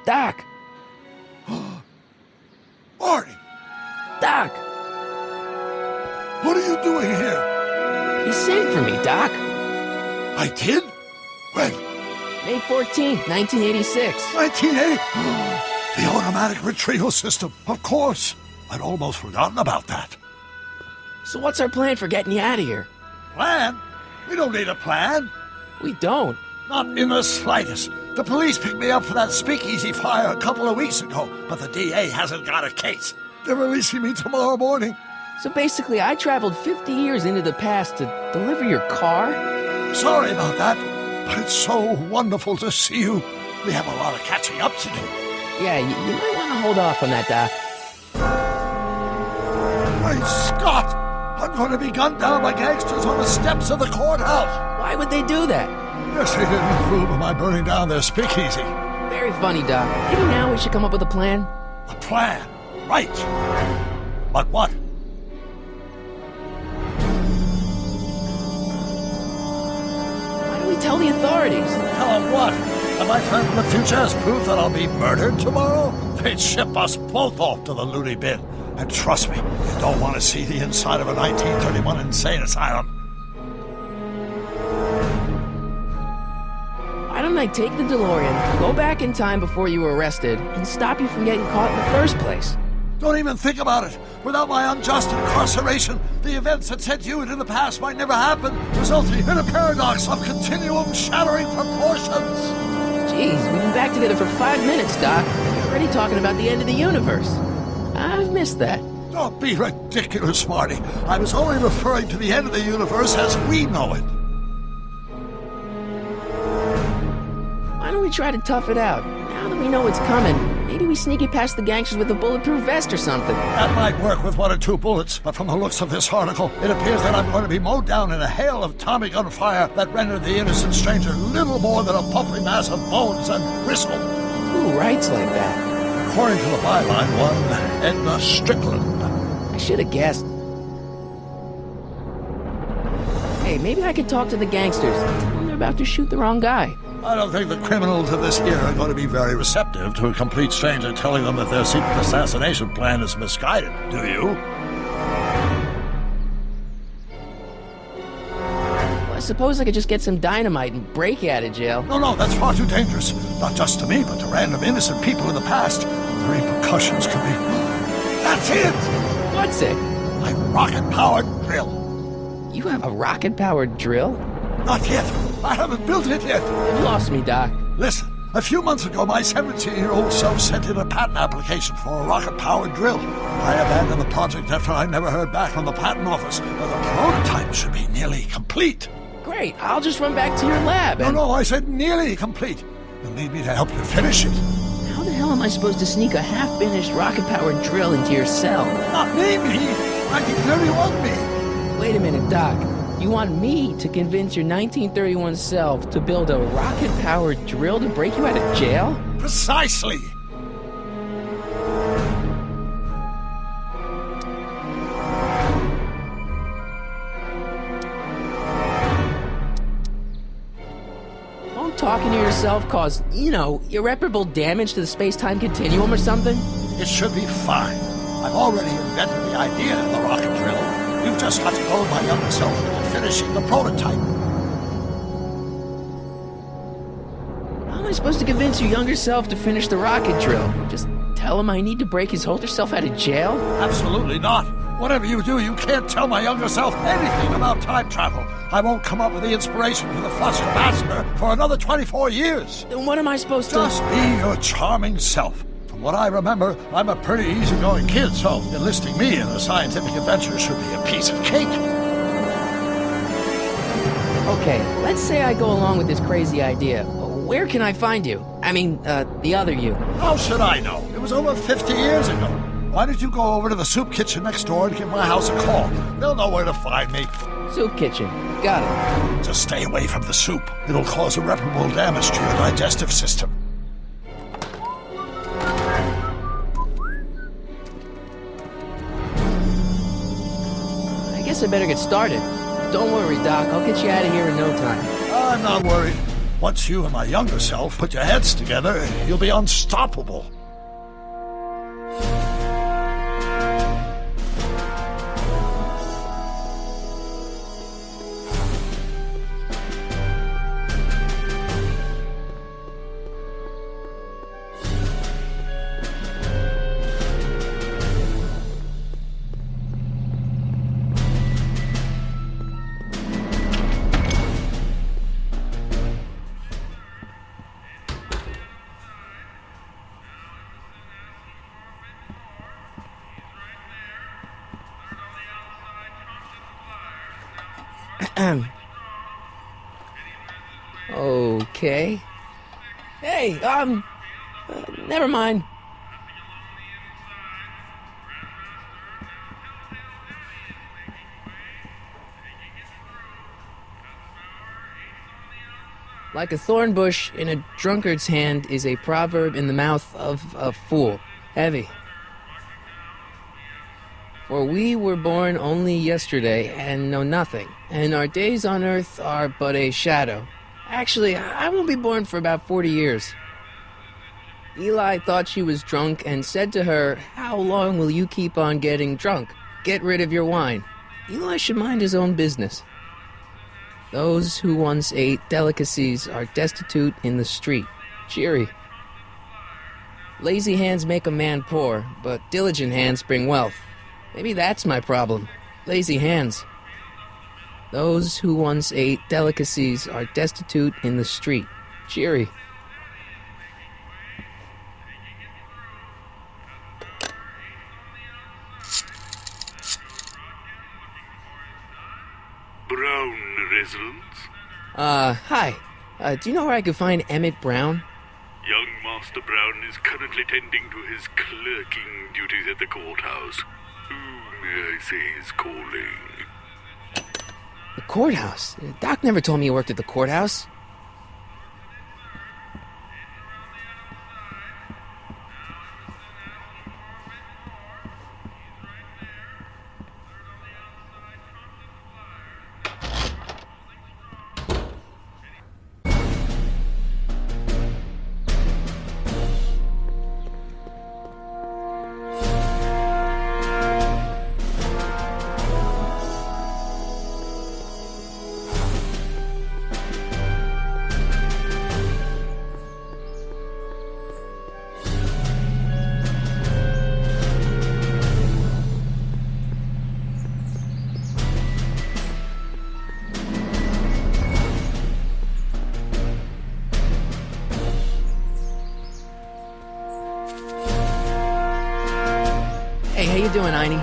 Doc! Marty! Doc! What are you doing here? You sent for me, Doc. I did? When? May 14th, 1986. 1980? The automatic retrieval system, of course. I'd almost forgotten about that. So what's our plan for getting you out of here? Plan? We don't need a plan. We don't. Not in the slightest. The police picked me up for that speakeasy fire a couple of weeks ago, but the DA hasn't got a case. They're releasing me tomorrow morning. So basically, I traveled 50 years into the past to deliver your car? Sorry about that, but it's so wonderful to see you. We have a lot of catching up to do. Yeah, you might want to hold off on that, Doc. Great Scott! I'm going to be gunned down by gangsters on the steps of the courthouse. Why would they do that? Yes, they didn't approve of my burning down their speakeasy. Very funny, Doc. Maybe now we should come up with a plan. A plan? Right. But what? Why don't we tell the authorities? Tell them what? That my friend from the future has proof that I'll be murdered tomorrow? They'd ship us both off to the loony bin. And trust me, you don't want to see the inside of a 1931 insane asylum. Why don't I take the DeLorean, go back in time before you were arrested, and stop you from getting caught in the first place? Don't even think about it. Without my unjust incarceration, the events that sent you into the past might never happen, resulting in a paradox of continuum-shattering proportions. Jeez, we've been back together for 5 minutes, Doc. You're already talking about the end of the universe. I've missed that. Don't be ridiculous, Marty. I was only referring to the end of the universe as we know it. Why don't we try to tough it out? Now that we know it's coming, maybe we sneak it past the gangsters with a bulletproof vest or something. That might work with 1 or 2 bullets, but from the looks of this article, it appears that I'm going to be mowed down in a hail of Tommy gun fire that rendered the innocent stranger little more than a pulpy mass of bones and gristle. Who writes like that? According to the byline, one Edna Strickland. I should have guessed. Hey, maybe I could talk to the gangsters. Tell them they're about to shoot the wrong guy. I don't think the criminals of this era are going to be very receptive to a complete stranger telling them that their secret assassination plan is misguided, do you? Well, I suppose I could just get some dynamite and break you out of jail. No, that's far too dangerous. Not just to me, but to random innocent people in the past. The repercussions could be... That's it! What's it? My rocket-powered drill. You have a rocket-powered drill? Not yet. I haven't built it yet. You've lost me, Doc. Listen, a few months ago, my 17-year-old self sent in a patent application for a rocket-powered drill. I abandoned the project after I never heard back from the patent office, but the prototype should be nearly complete. Great, I'll just run back to your lab and... No, I said nearly complete. You'll need me to help you finish it. How the hell am I supposed to sneak a half-finished rocket-powered drill into your cell? Not me. 1931 me. Wait a minute, Doc. You want me to convince your 1931 self to build a rocket-powered drill to break you out of jail? Precisely. Won't talking to yourself cause, irreparable damage to the space-time continuum or something? It should be fine. I've already invented the idea of the rocket drill. You've just got to goad my younger self into finishing the prototype. How am I supposed to convince your younger self to finish the rocket drill? Just tell him I need to break his older self out of jail? Absolutely not. Whatever you do, you can't tell my younger self anything about time travel. I won't come up with the inspiration for the flushed capacitor for another 24 years. Then what am I supposed to... Just be your charming self. From what I remember, I'm a pretty easygoing kid, so enlisting me in a scientific adventure should be a piece of cake. Okay, let's say I go along with this crazy idea. Where can I find you? I mean, the other you. How should I know? It was over 50 years ago. Why don't you go over to the soup kitchen next door and give my house a call? They'll know where to find me. Soup kitchen. Got it. Just stay away from the soup. It'll cause irreparable damage to your digestive system. I guess I better get started. Don't worry, Doc. I'll get you out of here in no time. I'm not worried. Once you and my younger self put your heads together, you'll be unstoppable. Okay. Hey, never mind. Like a thorn bush in a drunkard's hand is a proverb in the mouth of a fool. Heavy. For we were born only yesterday and know nothing, and our days on earth are but a shadow. Actually, I won't be born for about 40 years. Eli thought she was drunk and said to her, "How long will you keep on getting drunk? Get rid of your wine." Eli should mind his own business. Those who once ate delicacies are destitute in the street. Cheery. Lazy hands make a man poor, but diligent hands bring wealth. Maybe that's my problem. Lazy hands. Those who once ate delicacies are destitute in the street. Cheery. Brown residence? Hi. Do you know where I could find Emmett Brown? Young Master Brown is currently tending to his clerking duties at the courthouse. Who, may I say, is calling? The courthouse? Doc never told me he worked at the courthouse. Hey, how you doing, Einie?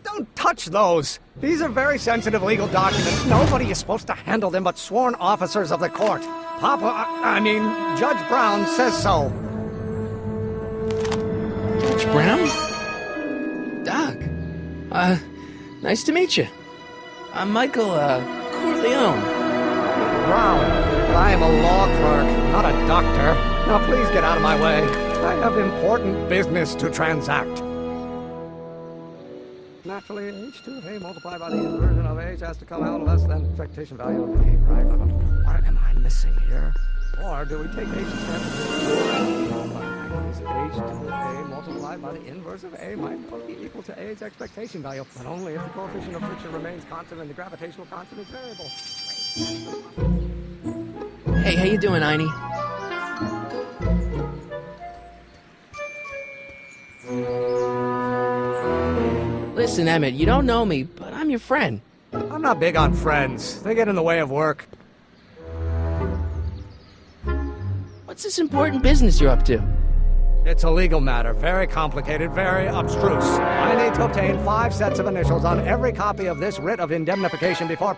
Don't touch those! These are very sensitive legal documents. Nobody is supposed to handle them but sworn officers of the court. Judge Brown says so. Judge Brown? Doc. Nice to meet you. I'm Michael, Corleone. Brown, I am a law clerk, not a doctor. Now please get out of my way. I have important business to transact. Naturally, h2 of a multiplied by the inversion of h has to come out less than expectation value of a, right? What am I missing here? Or do we take h h2 of a multiplied by the inverse of a might be equal to a's expectation value, but only if the coefficient of friction remains constant and the gravitational constant is variable. Hey, how you doing, Einie? Listen, Emmett, you don't know me, but I'm your friend. I'm not big on friends. They get in the way of work. What's this important business you're up to? It's a legal matter, very complicated, very abstruse. I need to obtain 5 sets of initials on every copy of this writ of indemnification before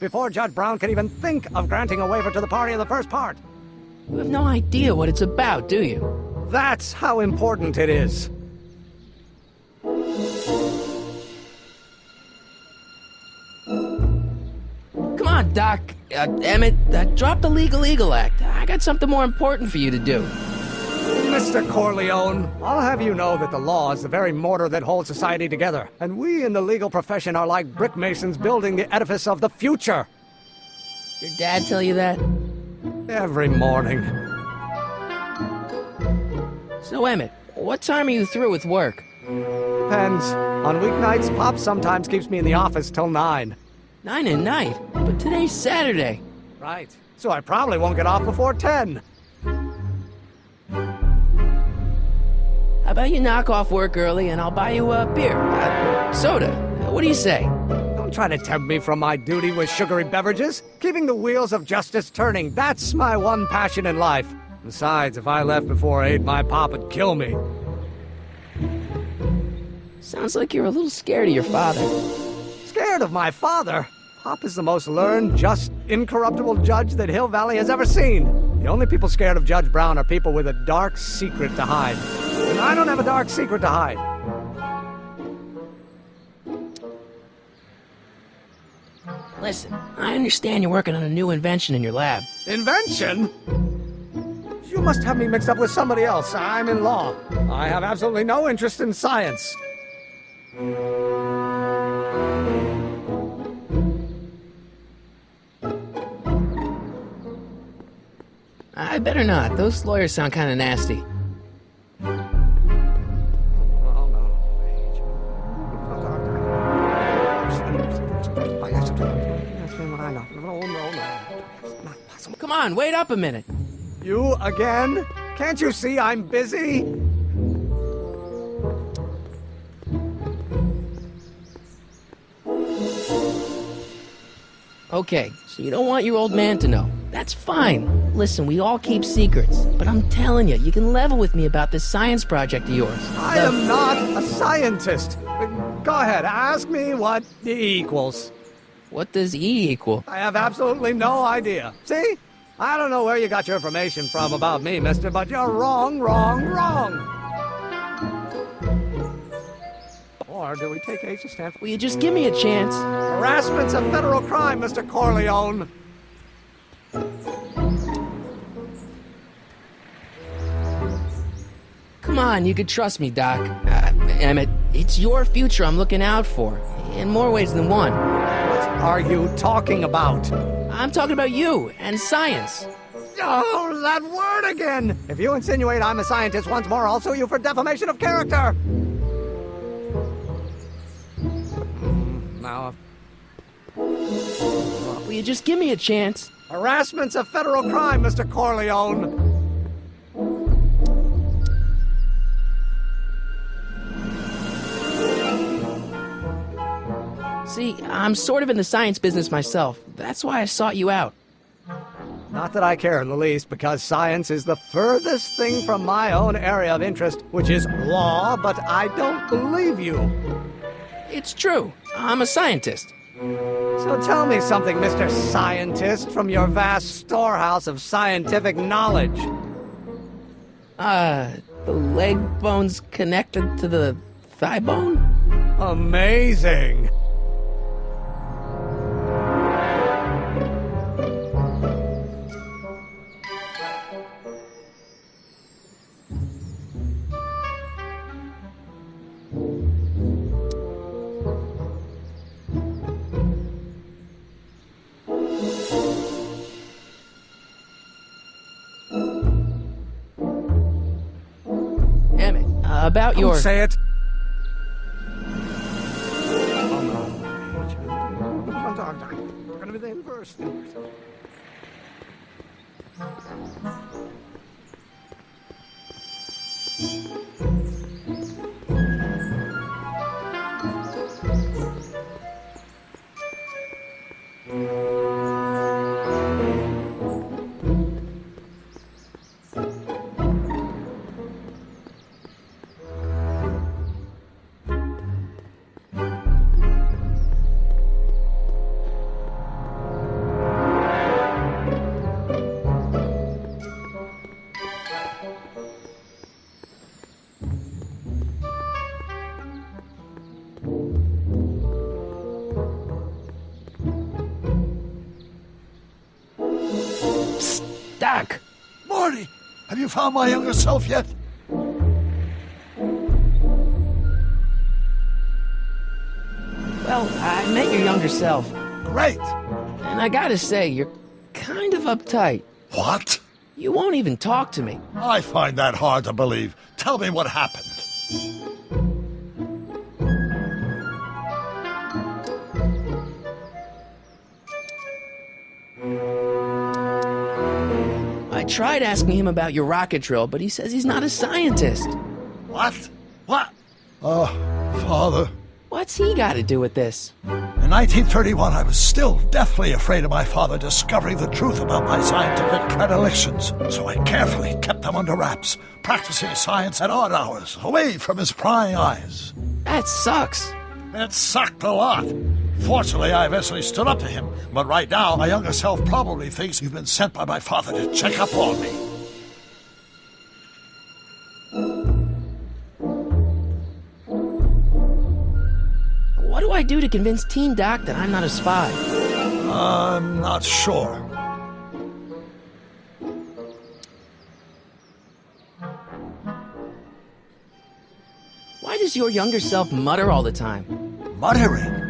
before Judge Brown can even think of granting a waiver to the party in the first part. You have no idea what it's about, do you? That's how important it is. Doc, Emmett, drop the Legal Eagle Act. I got something more important for you to do. Mr. Corleone, I'll have you know that the law is the very mortar that holds society together, and we in the legal profession are like brick masons building the edifice of the future. Your dad tell you that? Every morning. So, Emmett, what time are you through with work? Depends. On weeknights, Pop sometimes keeps me in the office till 9. 9 at night? But today's Saturday. Right. So I probably won't get off before 10. How about you knock off work early and I'll buy you a beer, soda. What do you say? Don't try to tempt me from my duty with sugary beverages. Keeping the wheels of justice turning, that's my one passion in life. Besides, if I left before 8, my pop would kill me. Sounds like you're a little scared of your father. Scared of my father? Pop is the most learned, just, incorruptible judge that Hill Valley has ever seen. The only people scared of Judge Brown are people with a dark secret to hide. And I don't have a dark secret to hide. Listen, I understand you're working on a new invention in your lab. Invention? You must have me mixed up with somebody else. I'm in law. I have absolutely no interest in science. I better not. Those lawyers sound kind of nasty. Come on, wait up a minute. You again? Can't you see I'm busy? Okay, so you don't want your old man to know. That's fine. Listen, we all keep secrets. But I'm telling you, you can level with me about this science project of yours. I am not a scientist. Go ahead, ask me what E equals. What does E equal? I have absolutely no idea. See? I don't know where you got your information from about me, mister, but you're wrong, wrong, wrong. Or do we take H to stand for... Will you just give me a chance? Harassment's a federal crime, Mr. Corleone. Come on, you can trust me, Doc. Emmett, it's your future I'm looking out for. In more ways than one. What are you talking about? I'm talking about you and science. Oh, that word again! If you insinuate I'm a scientist once more, I'll sue you for defamation of character! Now... Will you just give me a chance? Harassment's a federal crime, Mr. Corleone! See, I'm sort of in the science business myself. That's why I sought you out. Not that I care in the least, because science is the furthest thing from my own area of interest, which is law, but I don't believe you. It's true. I'm a scientist. So tell me something, Mr. Scientist, from your vast storehouse of scientific knowledge. The leg bone's connected to the thigh bone? Amazing! Emmett, about your... Don't say it! We're gonna be the inverse. Have you found my younger self yet? Well, I met your younger self, Great. and I gotta say, you're kind of uptight. What? You won't even talk to me. I find that hard to believe. Tell me what happened. I tried asking him about your rocket drill, but he says he's not a scientist. What? What? Oh, Father. What's he got to do with this? In 1931, I was still deathly afraid of my father discovering the truth about my scientific predilections, so I carefully kept them under wraps, practicing science at odd hours, away from his prying eyes. That sucks. It sucked a lot. Fortunately, I eventually stood up to him, but right now, my younger self probably thinks you've been sent by my father to check up on me. What do I do to convince Teen Doc that I'm not a spy? I'm not sure. Why does your younger self mutter all the time? Muttering?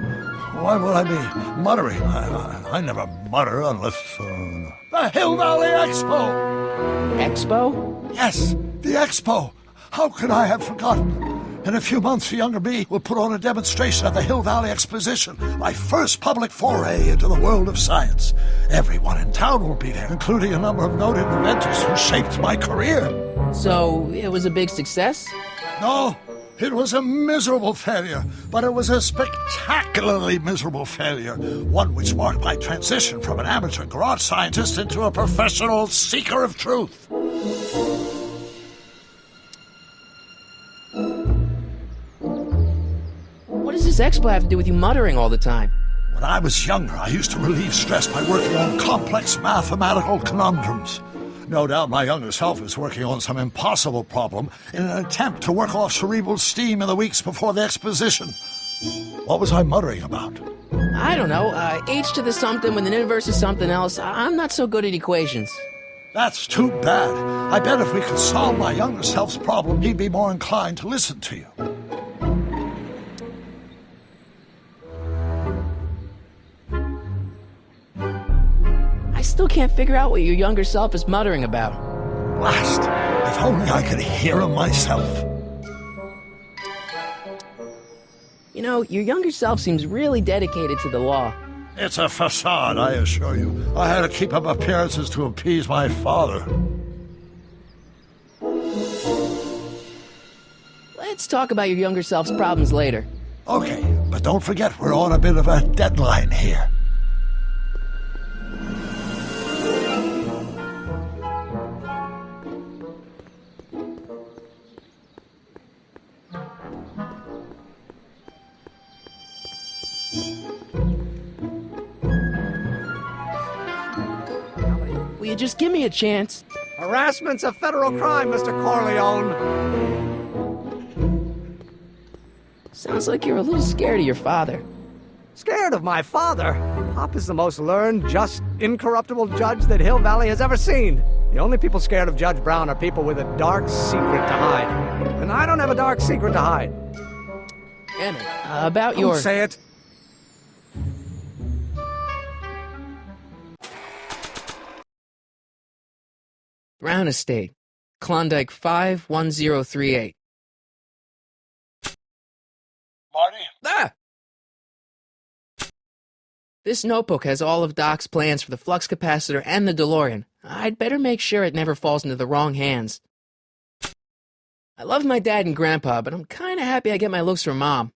Why would I be muttering? I never mutter unless... The Hill Valley Expo! Expo? Yes, the Expo! How could I have forgotten? In a few months, the younger me will put on a demonstration at the Hill Valley Exposition, my first public foray into the world of science. Everyone in town will be there, including a number of noted inventors who shaped my career. So, it was a big success? No, it was a miserable failure, but it was a spectacularly miserable failure, one which marked my transition from an amateur garage scientist into a professional seeker of truth. What does this expo have to do with you muttering all the time? When I was younger, I used to relieve stress by working on complex mathematical conundrums. No doubt my younger self is working on some impossible problem in an attempt to work off cerebral steam in the weeks before the exposition. What was I muttering about? I don't know. H to the something when the universe is something else. I'm not so good at equations. That's too bad. I bet if we could solve my younger self's problem, he'd be more inclined to listen to you. I still can't figure out what your younger self is muttering about. Blast! If only I could hear him myself. You know, your younger self seems really dedicated to the law. It's a facade, I assure you. I had to keep up appearances to appease my father. Let's talk about your younger self's problems later. Okay, but don't forget we're on a bit of a deadline here. Will you just give me a chance? Harassment's a federal crime, Mr. Corleone. Sounds like you're a little scared of your father. Scared of my father? Pop is the most learned, just, incorruptible judge that Hill Valley has ever seen. The only people scared of Judge Brown are people with a dark secret to hide. And I don't have a dark secret to hide. Emmett, about your... Don't say it. Brown Estate, Klondike 51038. Marty? Ah! This notebook has all of Doc's plans for the flux capacitor and the DeLorean. I'd better make sure it never falls into the wrong hands. I love my dad and grandpa, but I'm kinda happy I get my looks from Mom.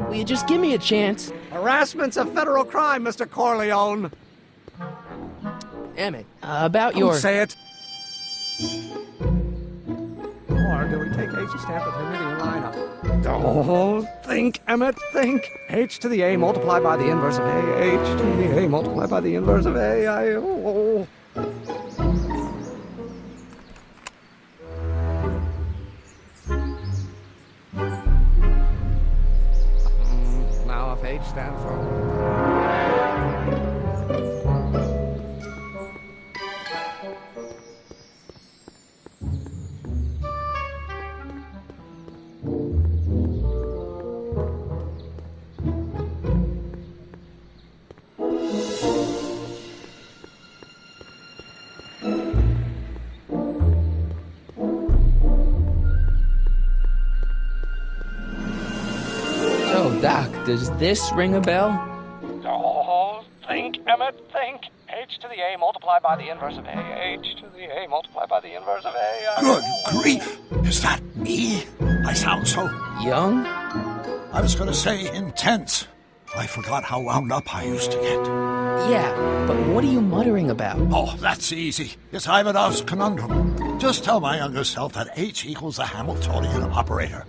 Will you just give me a chance? Harassment's a federal crime, Mr. Corleone. Emmett, about Don't your... say it. Or do we take H's stamp with her meeting lineup? Oh, think, Emmett, think. H to the A multiplied by the inverse of A. H to the A multiplied by the inverse of A. Now if H stands for... So, Doc, does this ring a bell? Oh, think, Emmett, think. H to the A multiplied by the inverse of A. H to the A multiplied by the inverse of A. Good grief! Is that me? I sound so... Young? I was going to say intense. I forgot how wound up I used to get. Yeah, but what are you muttering about? Oh, that's easy. It's Ivanov's conundrum. Just tell my younger self that H equals a Hamiltonian operator.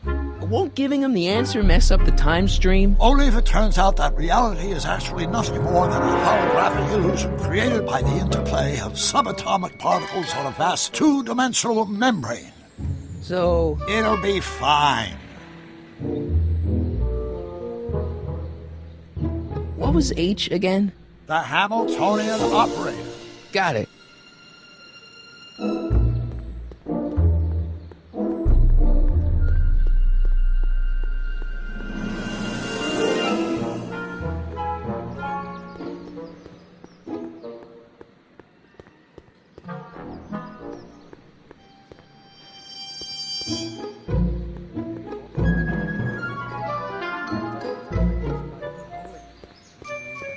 Won't giving him the answer mess up the time stream? Only if it turns out that reality is actually nothing more than a holographic illusion created by the interplay of subatomic particles on a vast two-dimensional membrane. So... It'll be fine. What was H again? The Hamiltonian operator. Got it.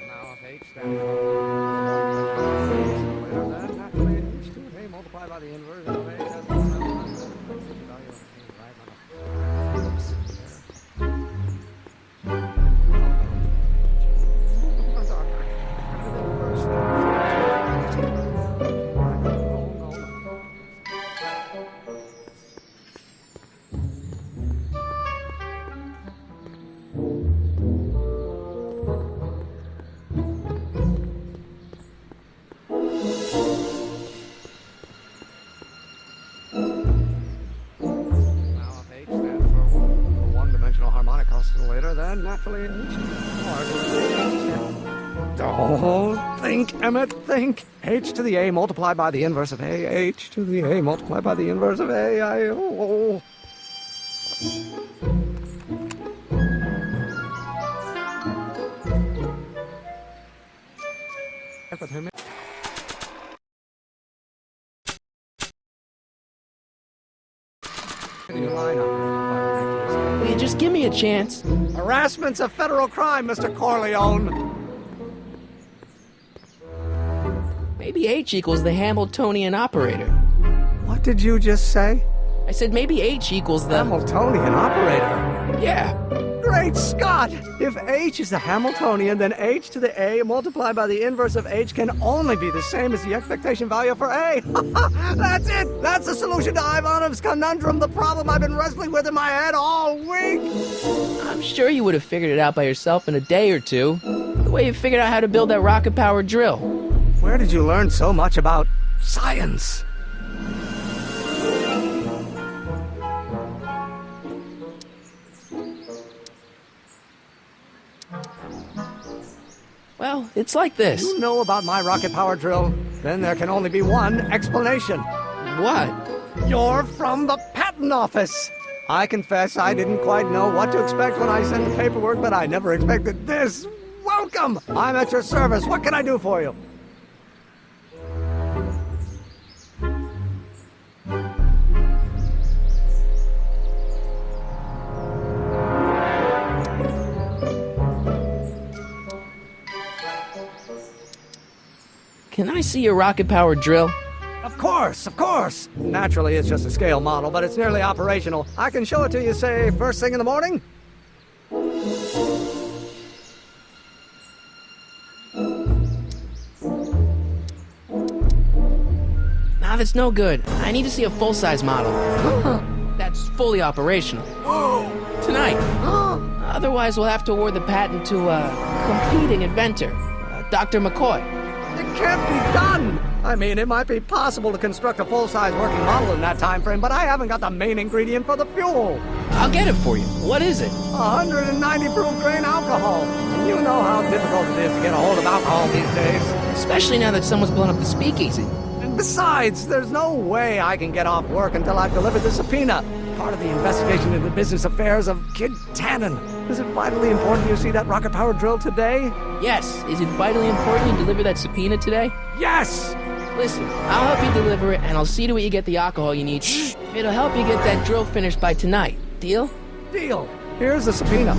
Now if H stands for... Then naturally H to the A multiplied by the inverse of A. That's the value of harmonic oscillator, then naturally H. Oh, think, Emmett, think. H to the A multiplied by the inverse of A. H to the A multiplied by the inverse of A. Will you just give me a chance? Harassment's a federal crime, Mr. Corleone. Maybe H equals the Hamiltonian operator. What did you just say? I said maybe H equals the... Hamiltonian operator? Yeah. Great Scott! If H is the Hamiltonian, then H to the A multiplied by the inverse of H can only be the same as the expectation value for A. That's it! That's the solution to Ivanov's conundrum, the problem I've been wrestling with in my head all week! I'm sure you would have figured it out by yourself in a day or two. The way you figured out how to build that rocket-powered drill. Where did you learn so much about science? Well, it's like this. You know about my rocket power drill? Then there can only be one explanation. What? You're from the patent office. I confess I didn't quite know what to expect when I sent the paperwork, but I never expected this. Welcome! I'm at your service. What can I do for you? Can I see your rocket-powered drill? Of course, of course. Naturally, it's just a scale model, but it's nearly operational. I can show it to you, say, first thing in the morning? Nah, that's no good. I need to see a full-size model. That's fully operational. Tonight. Otherwise, we'll have to award the patent to a competing inventor, Dr. McCoy. It can't be done! I mean, it might be possible to construct a full-size working model in that time frame, but I haven't got the main ingredient for the fuel. I'll get it for you. What is it? 190 proof grain alcohol. And you know how difficult it is to get a hold of alcohol these days. Especially now that someone's blown up the speakeasy. And besides, there's no way I can get off work until I've delivered the subpoena. Part of the investigation into the business affairs of Kid Tannen. Is it vitally important you see that rocket-powered drill today? Yes. Is it vitally important you deliver that subpoena today? Yes! Listen, I'll help you deliver it, and I'll see to it you get the alcohol you need. It'll help you get that drill finished by tonight. Deal? Deal. Here's the subpoena.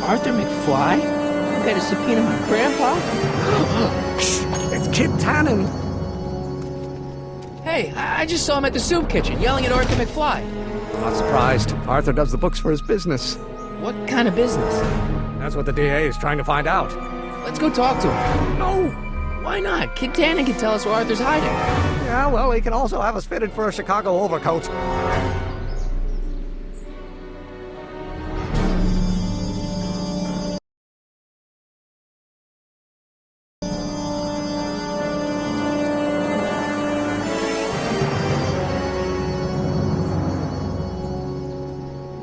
Arthur McFly? You got a subpoena my grandpa? It's Kid Tannen. Hey, I just saw him at the soup kitchen, yelling at Arthur McFly. I'm not surprised. Arthur does the books for his business. What kind of business? That's what the DA is trying to find out. Let's go talk to him. No! Why not? Kid Tannen can tell us where Arthur's hiding. Yeah, well, he can also have us fitted for a Chicago overcoat.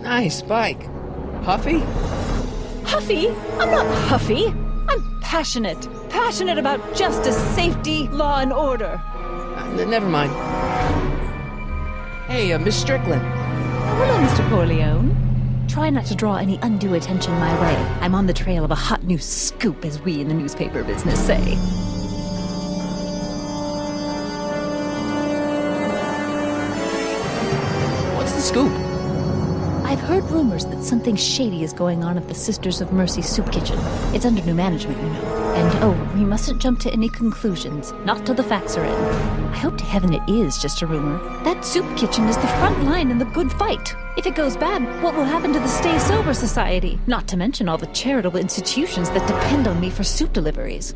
Nice bike. Huffy? Huffy? I'm not huffy. I'm passionate. Passionate about justice, safety, law, and order. Never mind. Hey, Miss Strickland. Hello, Mr. Corleone. Try not to draw any undue attention my way. I'm on the trail of a hot new scoop, as we in the newspaper business say. What's the scoop? I've heard rumors that something shady is going on at the Sisters of Mercy soup kitchen. It's under new management, you know. And we mustn't jump to any conclusions, not till the facts are in. I hope to heaven it is just a rumor. That soup kitchen is the front line in the good fight. If it goes bad, what will happen to the Stay Sober Society? Not to mention all the charitable institutions that depend on me for soup deliveries.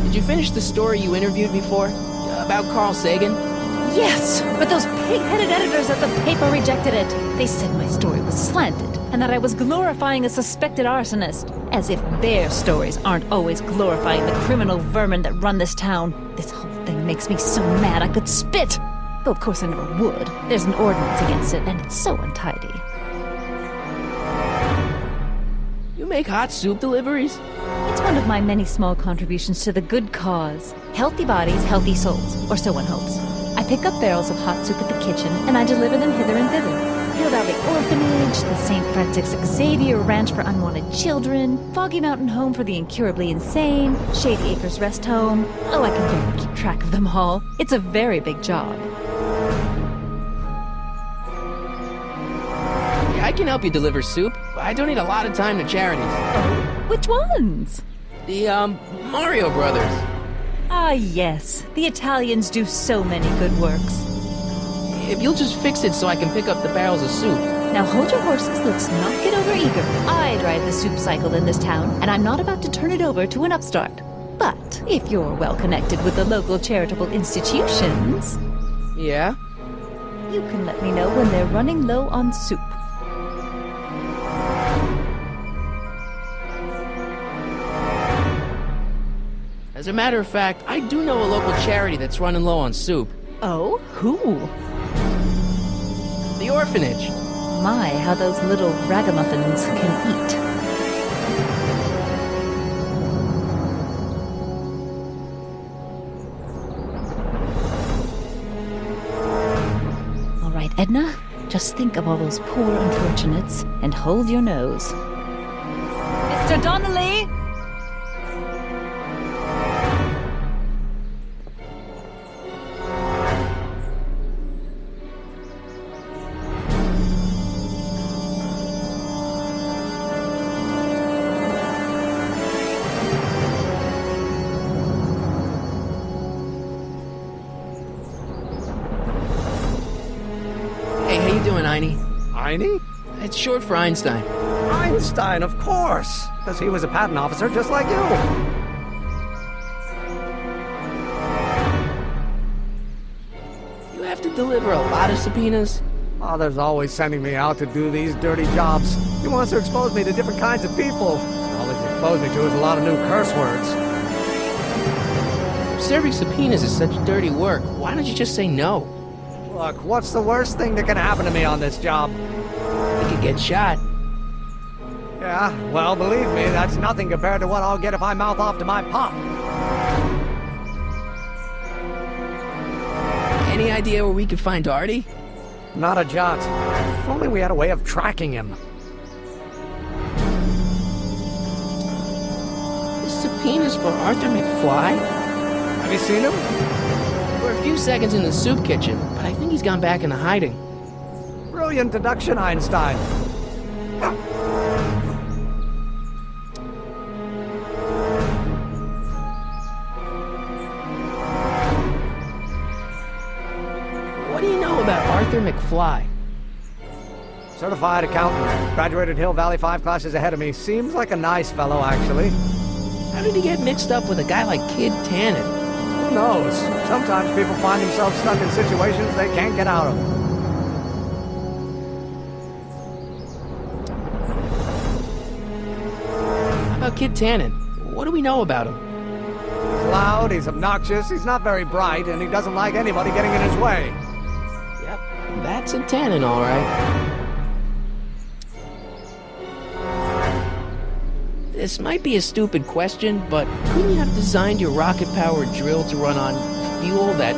Did you finish the story you interviewed me for? About Carl Sagan? Yes, but those pig-headed editors at the paper rejected it. They said my story was slanted, and that I was glorifying a suspected arsonist. As if their stories aren't always glorifying the criminal vermin that run this town. This whole thing makes me so mad I could spit. Though of course I never would. There's an ordinance against it, and it's so untidy. You make hot soup deliveries? It's one of my many small contributions to the good cause. Healthy bodies, healthy souls, or so one hopes. I pick up barrels of hot soup at the kitchen, and I deliver them hither and thither. Hill Valley Orphanage, the St. Francis Xavier Ranch for Unwanted Children, Foggy Mountain Home for the Incurably Insane, Shady Acres Rest Home. Oh, I can barely keep track of them all. It's a very big job. Yeah, I can help you deliver soup. I donate a lot of time to charities. Oh, which ones? The, Mario Brothers. Ah, yes. The Italians do so many good works. If you'll just fix it so I can pick up the barrels of soup. Now hold your horses, let's not get overeager. I drive the soup cycle in this town, and I'm not about to turn it over to an upstart. But if you're well connected with the local charitable institutions... Yeah? You can let me know when they're running low on soup. As a matter of fact, I do know a local charity that's running low on soup. Oh? Who? The orphanage. My, how those little ragamuffins can eat. All right, Edna, just think of all those poor unfortunates and hold your nose. Mr. Donnelly! Hey, how you doing, Einie? Einie? It's short for Einstein. Einstein, of course. Because he was a patent officer just like you. deliver a lot of subpoenas? Father's always sending me out to do these dirty jobs. He wants to expose me to different kinds of people. All he's exposed me to is a lot of new curse words. If serving subpoenas is such dirty work, why don't you just say no? Look, what's the worst thing that can happen to me on this job? You could get shot. Yeah, well, believe me, that's nothing compared to what I'll get if I mouth off to my pop. Any idea where we could find Artie? Not a jot. If only we had a way of tracking him. This subpoena's for Arthur McFly? Have you seen him? We're a few seconds in the soup kitchen, but I think he's gone back into hiding. Brilliant deduction, Einstein. What do you know about Arthur McFly? Certified accountant. Graduated Hill Valley 5 classes ahead of me. Seems like a nice fellow, actually. How did he get mixed up with a guy like Kid Tannen? Who knows? Sometimes people find themselves stuck in situations they can't get out of. How about Kid Tannen? What do we know about him? He's loud, he's obnoxious, he's not very bright, and he doesn't like anybody getting in his way. Yep, that's a Tannen, all right. This might be a stupid question, but couldn't you have designed your rocket-powered drill to run on fuel that,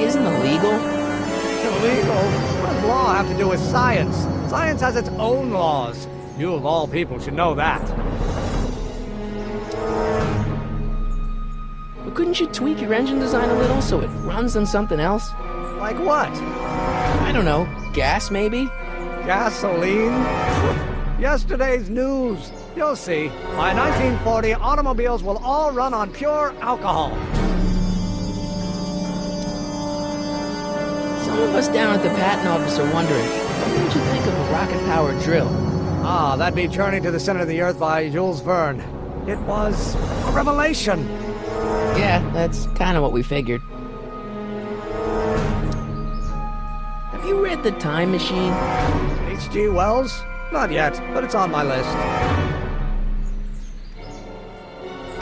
isn't illegal? Illegal? What does law have to do with science? Science has its own laws. You, of all people, should know that. But couldn't you tweak your engine design a little so it runs on something else? Like what? I don't know, gas maybe? Gasoline? Yesterday's news. You'll see. By 1940, automobiles will all run on pure alcohol. Some of us down at the patent office are wondering, what would you think of a rocket-powered drill? Ah, that'd be Journey to the Center of the Earth by Jules Verne. It was a revelation. Yeah, that's kind of what we figured. Have you read The Time Machine? H.G. Wells? Not yet, but it's on my list.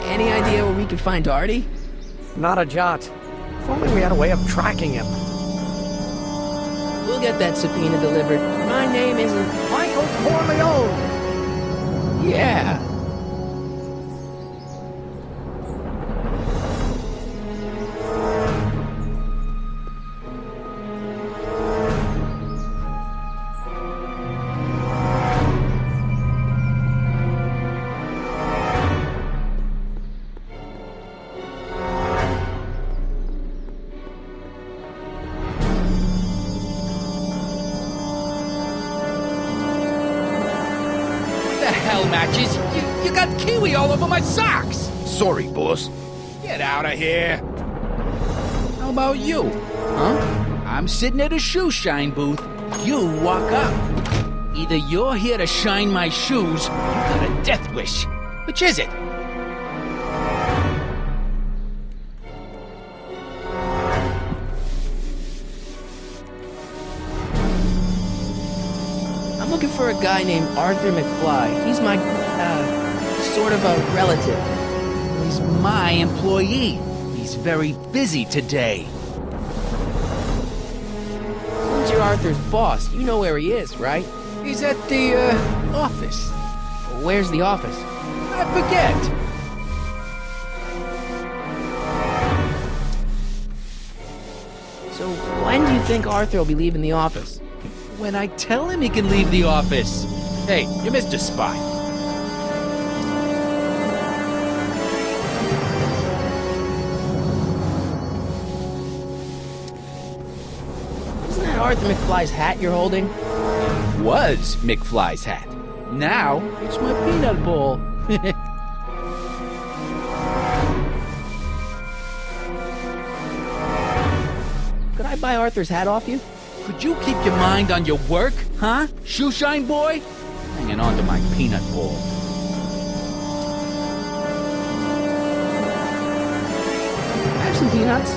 Any idea where we could find Artie? Not a jot. If only we had a way of tracking him. We'll get that subpoena delivered. My name isn't... Michael Corleone! Yeah. Matches. You got kiwi all over my socks. Sorry, boss. Get out of here. How about you? Huh? I'm sitting at a shoe shine booth. You walk up. Either you're here to shine my shoes, or you got a death wish. Which is it? I'm looking for a guy named Arthur McFly. He's my, sort of a relative. He's my employee. He's very busy today. Since you're Arthur's boss, you know where he is, right? He's at the, office. Where's the office? I forget. So when do you think Arthur will be leaving the office? When I tell him he can leave the office. Hey, you Mr. Spy. Isn't that Arthur McFly's hat you're holding? Was McFly's hat. Now, it's my peanut bowl. Could I buy Arthur's hat off you? Could you keep your mind on your work, huh? Shoeshine boy? Hanging on to my peanut bowl. Have some peanuts?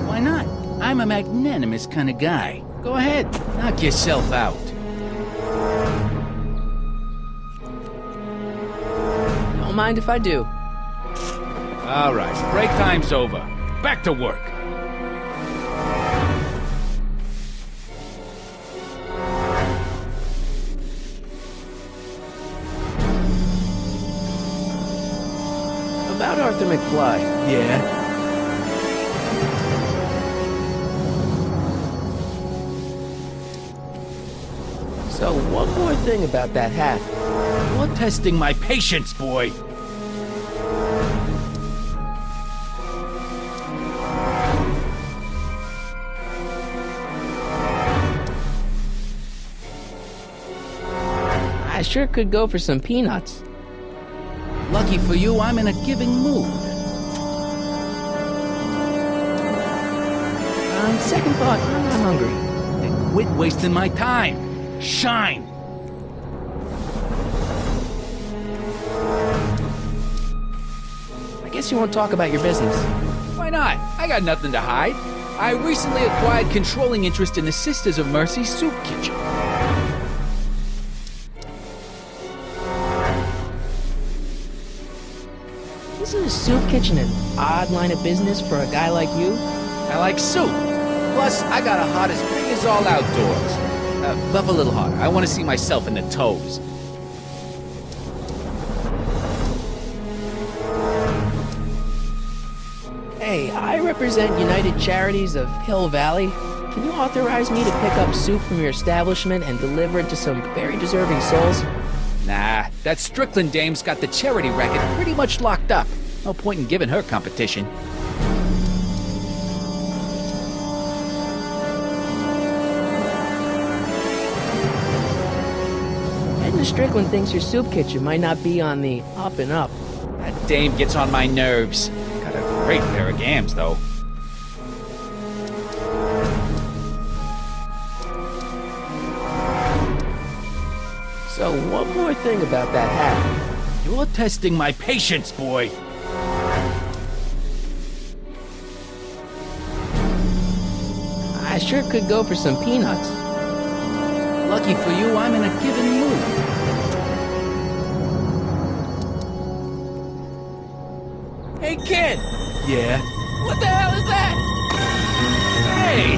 Why not? I'm a magnanimous kind of guy. Go ahead, knock yourself out. Don't mind if I do. All right, break time's over. Back to work. About Arthur McFly. Yeah? So, one more thing about that hat. You're testing my patience, boy. I sure could go for some peanuts. Lucky for you, I'm in a giving mood. On second thought, I'm hungry. Then quit wasting my time. Shine! I guess you won't talk about your business. Why not? I got nothing to hide. I recently acquired controlling interest in the Sisters of Mercy Soup Kitchen. Isn't a soup kitchen an odd line of business for a guy like you? I like soup. Plus, I got a heart as big as all outdoors. Buff a little harder. I want to see myself in the toes. Hey, I represent United Charities of Hill Valley. Can you authorize me to pick up soup from your establishment and deliver it to some very deserving souls? Nah, that Strickland dame's got the charity racket pretty much locked up. No point in giving her competition. Edna Strickland thinks your soup kitchen might not be on the up and up. That dame gets on my nerves. Got a great pair of gams, though. So, one more thing about that hat. You're testing my patience, boy. I sure could go for some peanuts. Lucky for you, I'm in a giving mood. Hey, kid! Yeah? What the hell is that? Hey!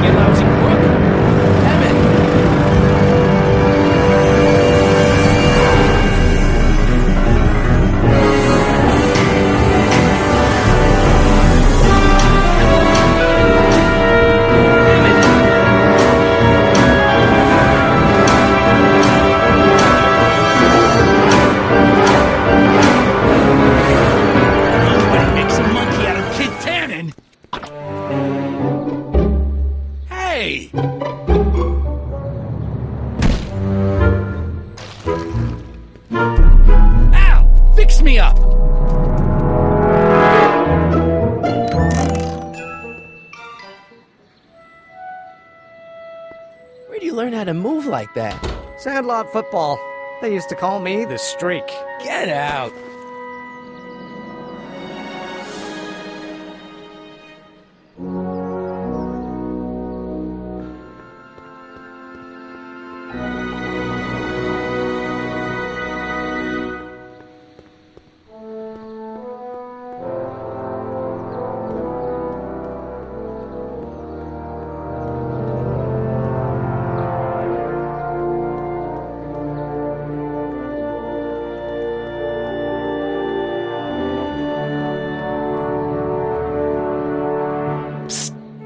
You lousy crook. Nobody makes a monkey out of Kid Tannen. Hey! Al! Fix me up! Where do you learn how to move like that? Sandlot football. They used to call me the Streak. Get out!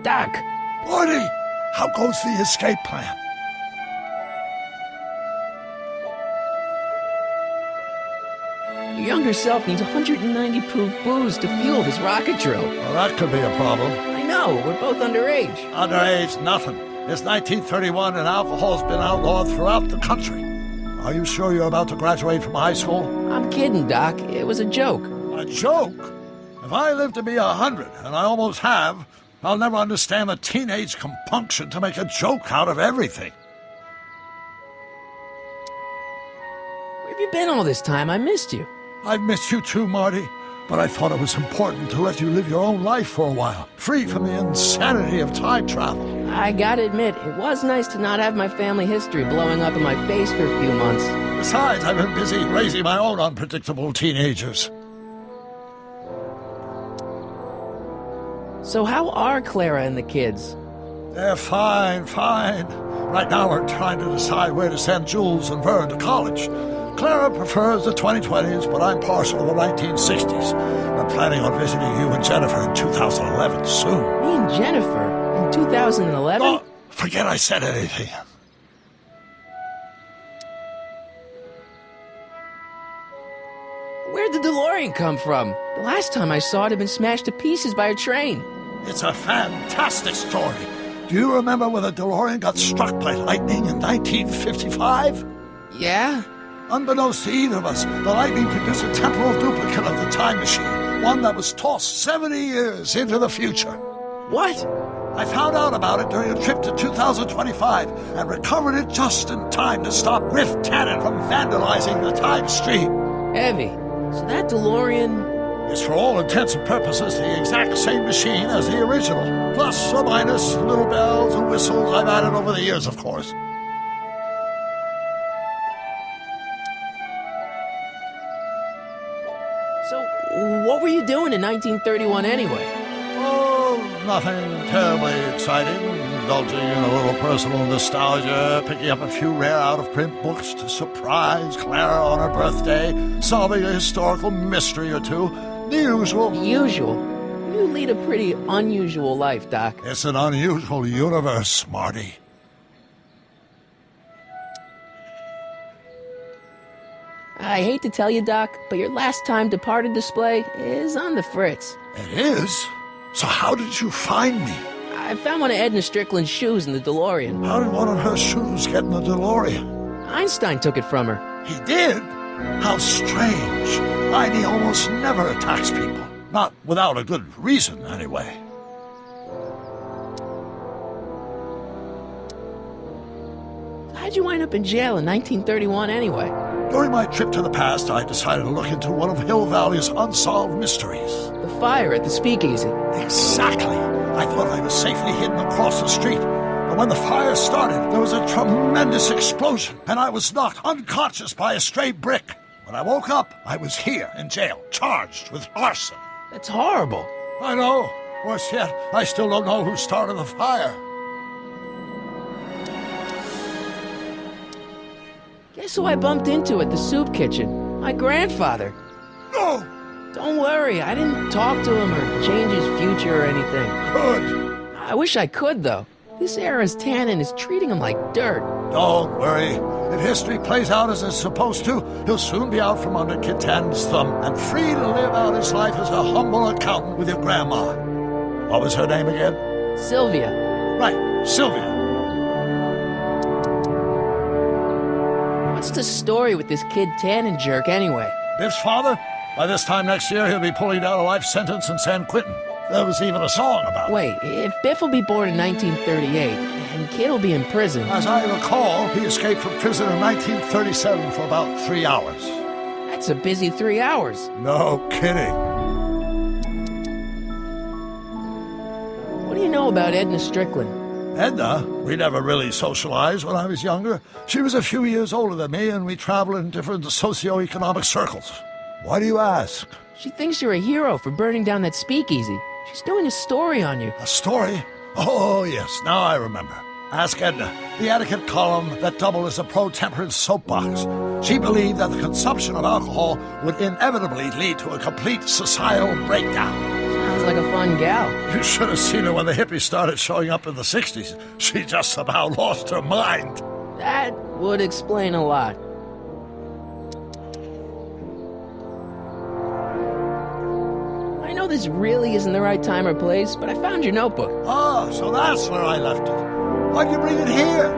Doc! Barney, how goes the escape plan? Your younger self needs 190 proof booze to fuel his rocket drill. Well, that could be a problem. I know, we're both underage. Underage, nothing. It's 1931 and alcohol's been outlawed throughout the country. Are you sure you're about to graduate from high school? I'm kidding, Doc. It was a joke. A joke? If I live to be 100, and I almost have, I'll never understand the teenage compunction to make a joke out of everything. Where have you been all this time? I missed you. I've missed you too, Marty, but I thought it was important to let you live your own life for a while, free from the insanity of time travel. I gotta admit, it was nice to not have my family history blowing up in my face for a few months. Besides, I've been busy raising my own unpredictable teenagers. So how are Clara and the kids? They're fine. Right now we're trying to decide where to send Jules and Vern to college. Clara prefers the 2020s, but I'm partial to the 1960s. We're planning on visiting you and Jennifer in 2011 soon. Me and Jennifer? In 2011? Oh, forget I said anything. Where'd the DeLorean come from? The last time I saw it had been smashed to pieces by a train. It's a fantastic story. Do you remember when the DeLorean got struck by lightning in 1955? Yeah? Unbeknownst to either of us, the lightning produced a temporal duplicate of the time machine, one that was tossed 70 years into the future. What? I found out about it during a trip to 2025 and recovered it just in time to stop Biff Tannen from vandalizing the time stream. Heavy. So that DeLorean... It's for all intents and purposes the exact same machine as the original, plus or minus little bells and whistles I've added over the years, of course. So, what were you doing in 1931 anyway? Oh, nothing terribly exciting. Indulging in a little personal nostalgia, picking up a few rare out-of-print books to surprise Clara on her birthday, solving a historical mystery or two. The usual. Usual? You lead a pretty unusual life, Doc. It's an unusual universe, Marty. I hate to tell you, Doc, but your last time departed display is on the fritz. It is? So how did you find me? I found one of Edna Strickland's shoes in the DeLorean. How did one of her shoes get in the DeLorean? Einstein took it from her. He did? How strange. Heidi almost never attacks people. Not without a good reason, anyway. How'd you wind up in jail in 1931 anyway? During my trip to the past, I decided to look into one of Hill Valley's unsolved mysteries. The fire at the speakeasy. Exactly. I thought I was safely hidden across the street. But when the fire started, there was a tremendous explosion, and I was knocked unconscious by a stray brick. When I woke up, I was here in jail, charged with arson. That's horrible. I know. Worse yet, I still don't know who started the fire. Guess who I bumped into at the soup kitchen? My grandfather. No! Don't worry, I didn't talk to him or change his future or anything. Good. I wish I could, though. This era's Tannen is treating him like dirt. Don't worry. If history plays out as it's supposed to, he'll soon be out from under Kid Tannen's thumb and free to live out his life as a humble accountant with your grandma. What was her name again? Sylvia. Right, Sylvia. What's the story with this Kid Tannen jerk anyway? Biff's father? By this time next year, he'll be pulling down a life sentence in San Quentin. There was even a song about it. Wait, if Biff will be born in 1938, and Kid will be in prison... As I recall, he escaped from prison in 1937 for about 3 hours. That's a busy 3 hours. No kidding. What do you know about Edna Strickland? Edna? We never really socialized when I was younger. She was a few years older than me, and we traveled in different socioeconomic circles. Why do you ask? She thinks you're a hero for burning down that speakeasy. She's doing a story on you. A story? Oh, yes, now I remember. Ask Edna, the etiquette column that doubled as a pro-temperance soapbox. She believed that the consumption of alcohol would inevitably lead to a complete societal breakdown. Sounds like a fun gal. You should have seen her when the hippies started showing up in the 60s. She just about lost her mind. That would explain a lot. I know this really isn't the right time or place, but I found your notebook. Ah, so that's where I left it. Why'd you bring it here?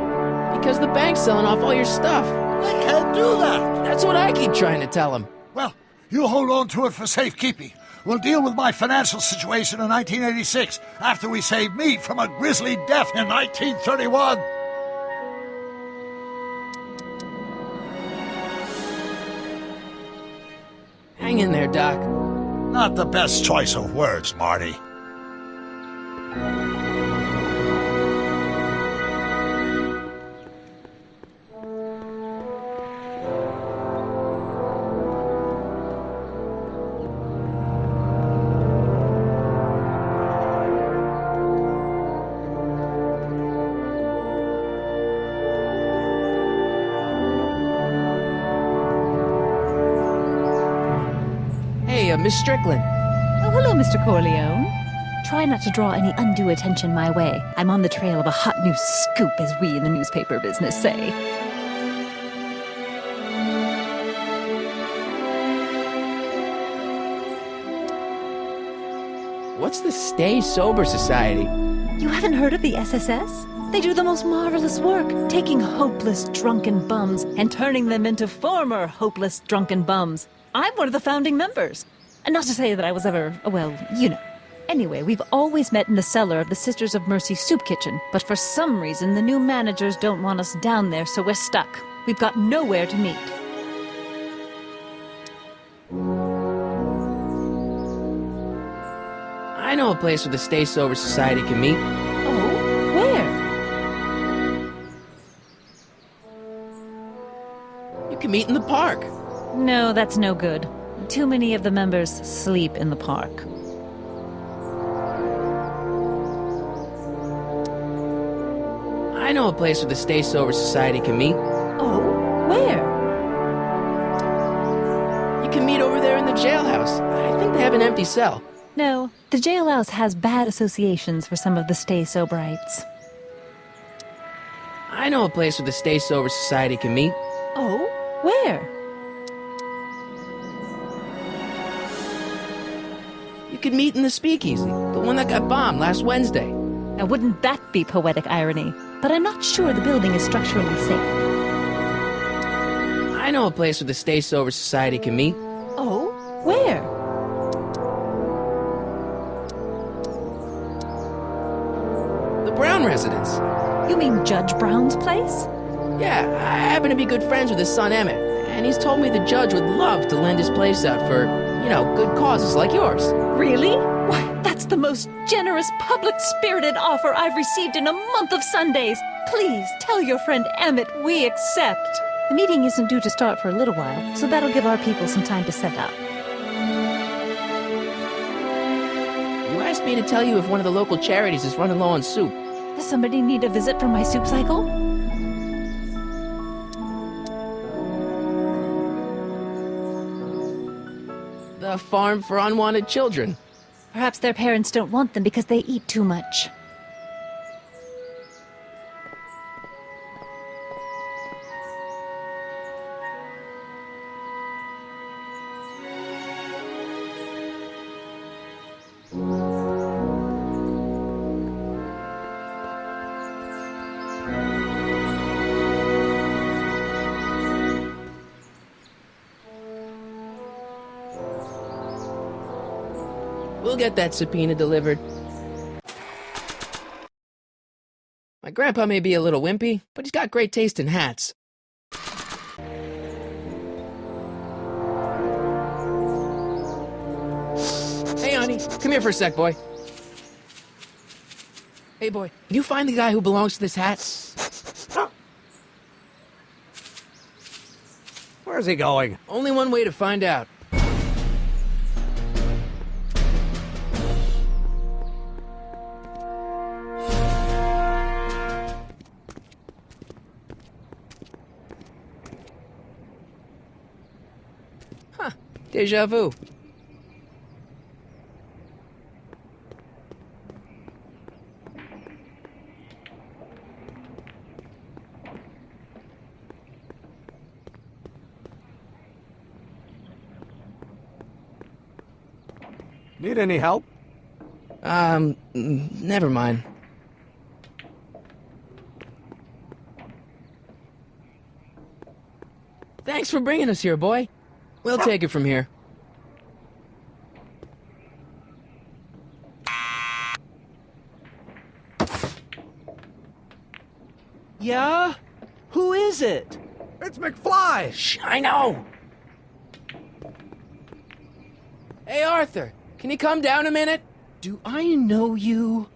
Because the bank's selling off all your stuff. I can't do that. That's what I keep trying to tell him. Well, you hold on to it for safekeeping. We'll deal with my financial situation in 1986 after we save me from a grisly death in 1931. Hang in there, Doc. Not the best choice of words, Marty. Hey, Miss Strickland. Oh, hello, Mr. Corleone. Try not to draw any undue attention my way. I'm on the trail of a hot new scoop, as we in the newspaper business say. What's the Stay Sober Society? You haven't heard of the SSS? They do the most marvelous work, taking hopeless drunken bums and turning them into former hopeless drunken bums. I'm one of the founding members. And not to say that I was ever, well, you know. Anyway, we've always met in the cellar of the Sisters of Mercy soup kitchen, but for some reason the new managers don't want us down there, so we're stuck. We've got nowhere to meet. I know a place where the Stay Sober Society can meet. Oh, where? You can meet in the park. No, that's no good. Too many of the members sleep in the park. I know a place where the Stay Sober Society can meet. Oh, where? You can meet over there in the jailhouse. I think they have an empty cell. No, the jailhouse has bad associations for some of the Stay Soberites. I know a place where the Stay Sober Society can meet. Oh, where? You can meet in the Speakeasy, the one that got bombed last Wednesday. Now, wouldn't that be poetic irony? But I'm not sure the building is structurally safe. I know a place where the Stay Sober Society can meet. Oh, where? The Brown residence. You mean Judge Brown's place? Yeah, I happen to be good friends with his son Emmett, and he's told me the judge would love to lend his place out for, you know, good causes like yours. Really? Why, that's the most generous, public-spirited offer I've received in a month of Sundays. Please tell your friend Emmett we accept. The meeting isn't due to start for a little while, so that'll give our people some time to set up. You asked me to tell you if one of the local charities is running low on soup. Does somebody need a visit from my soup cycle? The Farm for Unwanted Children. Perhaps their parents don't want them because they eat too much. We'll get that subpoena delivered. My grandpa may be a little wimpy, but he's got great taste in hats. Hey, honey, come here for a sec, boy. Hey, boy, can you find the guy who belongs to this hat? Where's he going? Only one way to find out. Huh, déjà vu. Need any help? Never mind. Thanks for bringing us here, boy. We'll take it from here. Yeah? Who is it? It's McFly! Shh, I know! Hey, Arthur, can you come down a minute? Do I know you?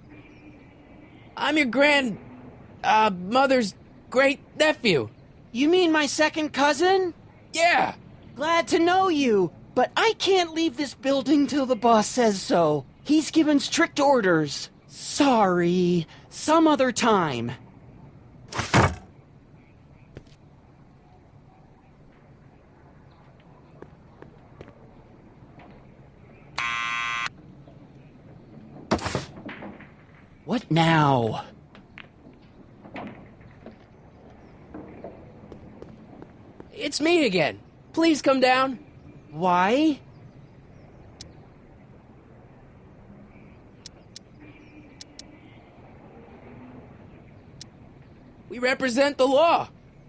I'm your mother's great-nephew. You mean my second cousin? Yeah! Glad to know you, but I can't leave this building till the boss says so. He's given strict orders. Sorry, some other time. What now? It's me again. Please come down. Why? We represent the law.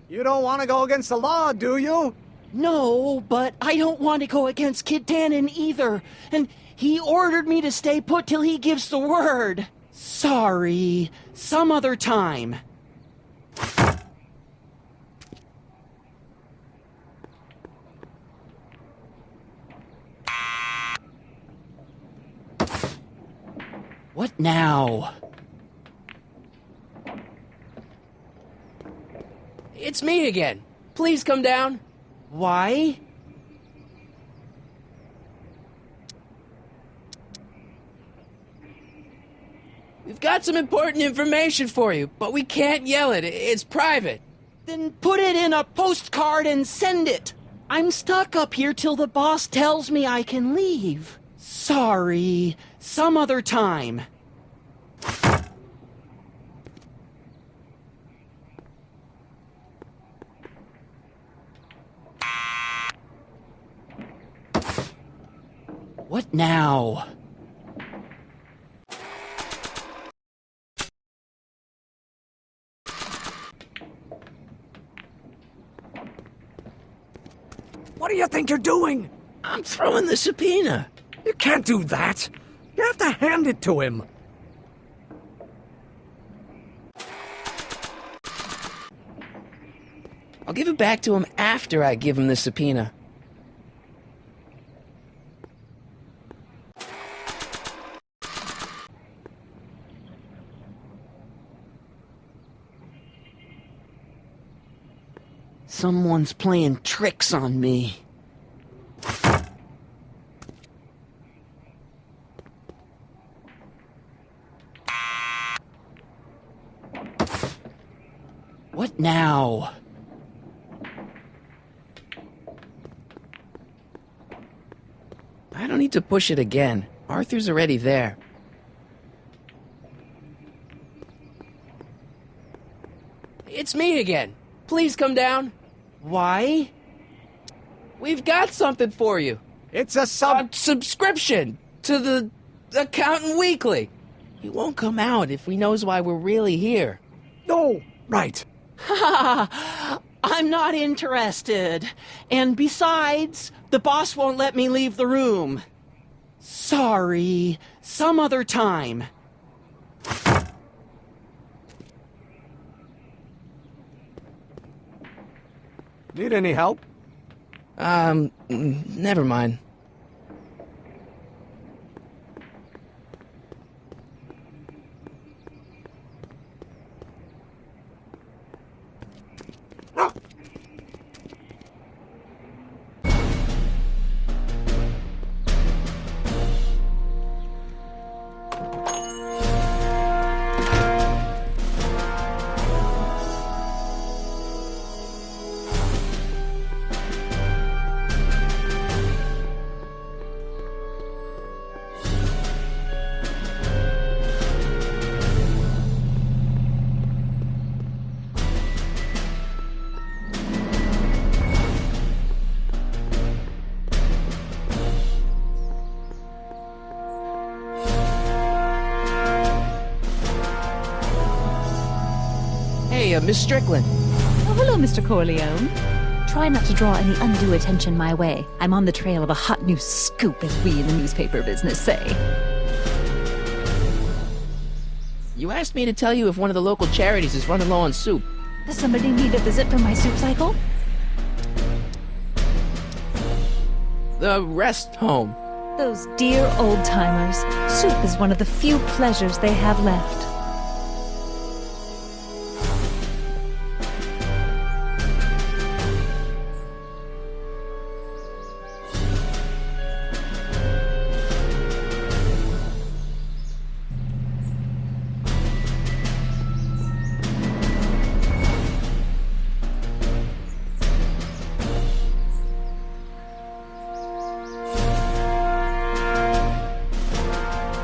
You don't want to go against the law, do you? No, but I don't want to go against Kid Tannen either. And he ordered me to stay put till he gives the word. Sorry, some other time. What now? It's me again. Please come down. Why? We've got some important information for you, but we can't yell it. It's private. Then put it in a postcard and send it. I'm stuck up here till the boss tells me I can leave. Sorry, some other time. What now? What do you think you're doing? I'm throwing the subpoena. You can't do that. You have to hand it to him. I'll give it back to him after I give him the subpoena. Someone's playing tricks on me. What now? I don't need to push it again. Arthur's already there. It's me again. Please come down. Why? We've got something for you. It's a A subscription to the Accountant Weekly. He won't come out if he knows why we're really here. No, right. I'm not interested. And besides, the boss won't let me leave the room. Sorry, some other time. Need any help? Never mind. Hey, Miss Strickland. Oh, hello, Mr. Corleone. Try not to draw any undue attention my way. I'm on the trail of a hot new scoop, as we in the newspaper business say. You asked me to tell you if one of the local charities is running low on soup. Does somebody need a visit from my soup cycle? The rest home. Those dear old-timers. Soup is one of the few pleasures they have left.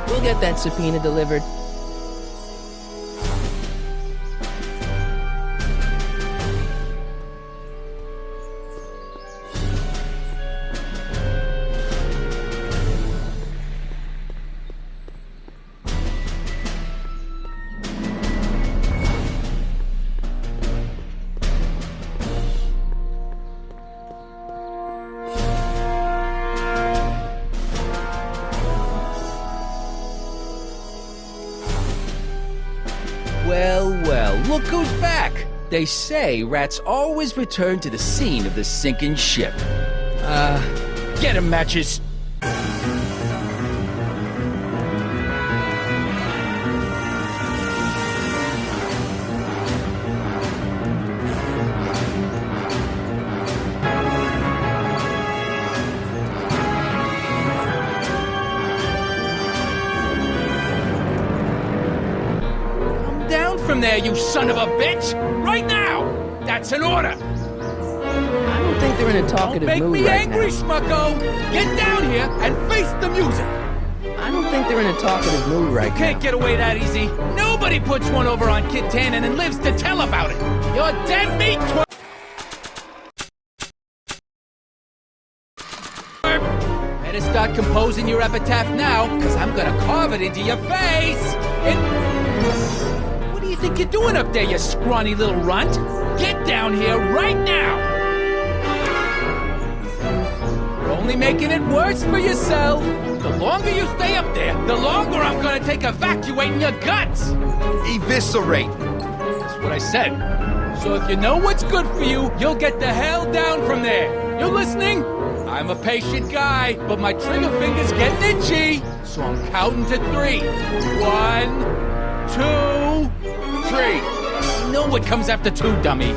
We'll get that subpoena delivered. Well, look who's back! They say rats always return to the scene of the sinking ship. Get 'em, Matches! From there, you son of a bitch! Right now! That's an order! I don't think they're in a talkative Don't mood make me right angry, now. Smucko! Get down here and face the music! I don't think they're in a talkative mood right now. Can't get away that easy. Nobody puts one over on Kid Tannen and lives to tell about it. You're dead meat, Better start composing your epitaph now, because I'm gonna carve it into your face! What do you think you're doing up there, you scrawny little runt? Get down here right now! You're only making it worse for yourself. The longer you stay up there, the longer I'm gonna take evacuating your guts! Eviscerate! That's what I said. So if you know what's good for you, you'll get the hell down from there. You listening? I'm a patient guy, but my trigger finger's getting itchy. So I'm counting to 3. 1, 2, 3. You know what comes after 2, dummy.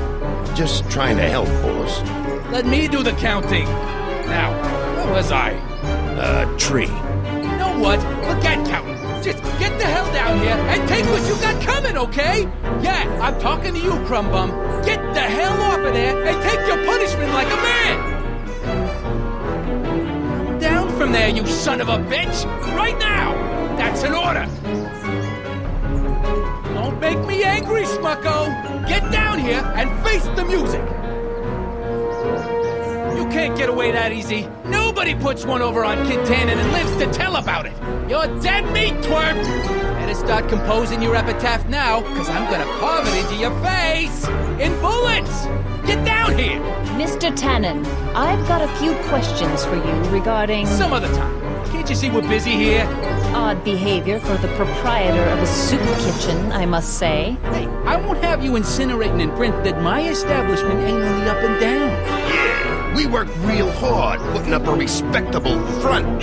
Just trying to help, boss. Let me do the counting. Now, where was I? Tree. You know what? Forget counting. Just get the hell down here and take what you got coming, okay? Yeah, I'm talking to you, crumb bum. Get the hell off of there and take your punishment like a man! Down from there, you son of a bitch! Right now! That's an order! Don't make me angry, Smucko! Get down here and face the music! You can't get away that easy. Nobody puts one over on Kid Tannen and lives to tell about it. You're dead meat, twerp! Better start composing your epitaph now, because I'm gonna carve it into your face! In bullets! Get down here! Mr. Tannen, I've got a few questions for you regarding Some other time. Can't you see we're busy here? odd behavior for the proprietor of a soup kitchen, I must say. Hey, I won't have you incinerating in print that my establishment ain't on the up and down. Yeah, we work real hard putting up a respectable front.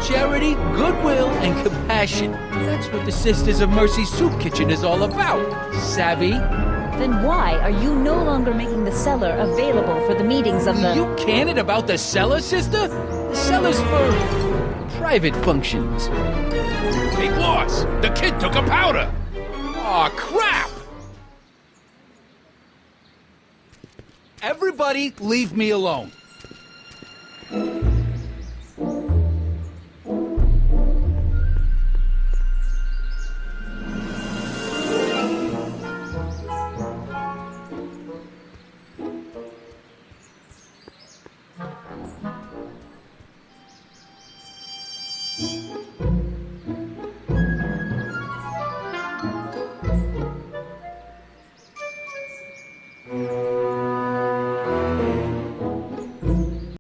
Charity, goodwill, and compassion. That's what the Sisters of Mercy Soup Kitchen is all about. Savvy? Then why are you no longer making the cellar available for the meetings of the... You canted about the cellar, sister? The cellar's for private functions. Big loss. The kid took a powder. Aw, crap! Everybody leave me alone.